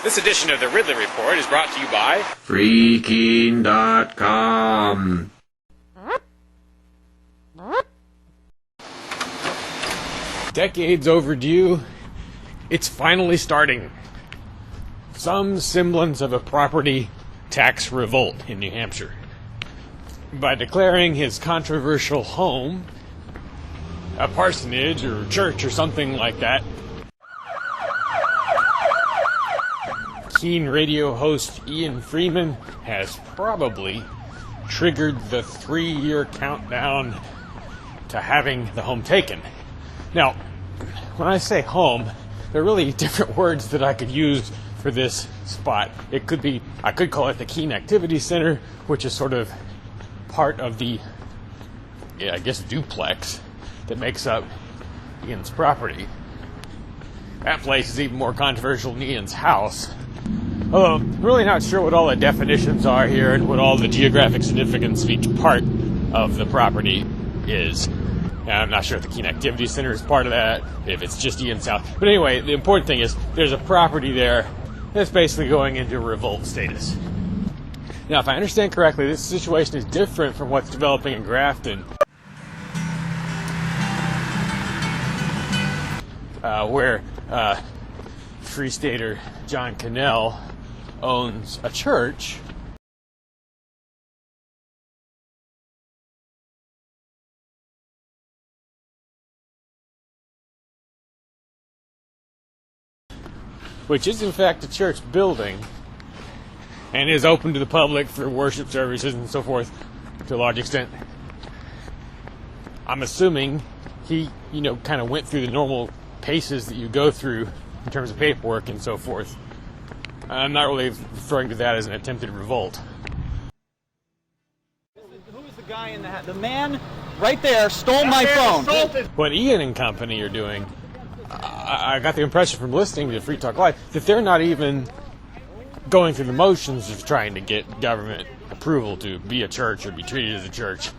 This edition of the Ridley Report is brought to you by Freaking.com. Decades overdue, it's finally starting. Some semblance of a property tax revolt in New Hampshire. By declaring his controversial home a parsonage or church or something like that, keen radio host Ian Freeman has probably triggered the 3-year countdown to having the home taken. Now, when I say home, there are really different words that I could use for this spot. I could call it the Keene Activity Center, which is sort of part of the, duplex that makes up Ian's property. That place is even more controversial than Ian's house. Although, I'm really not sure what all the definitions are here and what all the geographic significance of each part of the property is. And I'm not sure if the Keene Activity Center is part of that, if it's just Ian's house. But anyway, the important thing is there's a property there that's basically going into revolt status. Now, if I understand correctly, this situation is different from what's developing in Grafton, where Free Stater John Cannell owns a church which is in fact a church building and is open to the public for worship services and so forth to a large extent. I'm assuming he, kind of went through the normal paces that you go through in terms of paperwork and so forth. I'm not really referring to that as an attempted revolt. Who is the guy in the hat? The man right there stole my phone. What Ian and company are doing, I got the impression from listening to Free Talk Live that they're not even going through the motions of trying to get government approval to be a church or be treated as a church.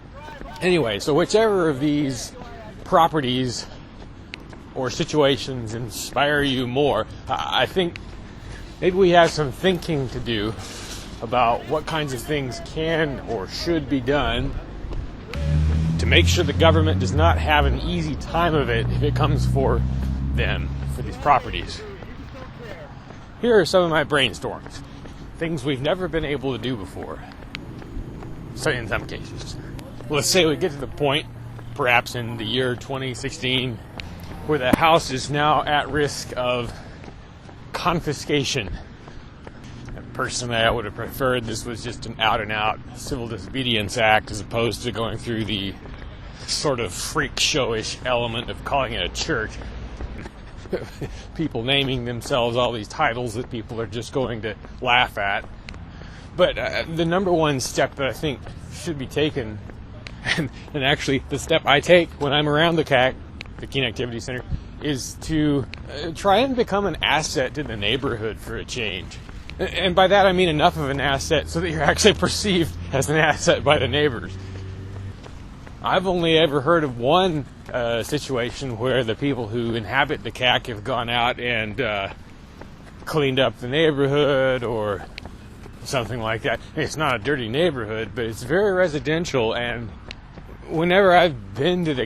Anyway, so whichever of these properties or situations inspire you more, I think maybe we have some thinking to do about what kinds of things can or should be done to make sure the government does not have an easy time of it if it comes for them, for these properties. Here are some of my brainstorms. Things we've never been able to do before. So in some cases. Let's say we get to the point, perhaps in the year 2016, where the house is now at risk of confiscation. And personally, I would have preferred this was just an out-and-out civil disobedience act as opposed to going through the sort of freak showish element of calling it a church. People naming themselves all these titles that people are just going to laugh at. But the number one step that I think should be taken, and actually the step I take when I'm around the Keene Activity Center, is to try and become an asset to the neighborhood for a change. And by that I mean enough of an asset so that you're actually perceived as an asset by the neighbors. I've only ever heard of one situation where the people who inhabit the CAC have gone out and cleaned up the neighborhood or something like that. It's not a dirty neighborhood, but it's very residential, and whenever I've been to the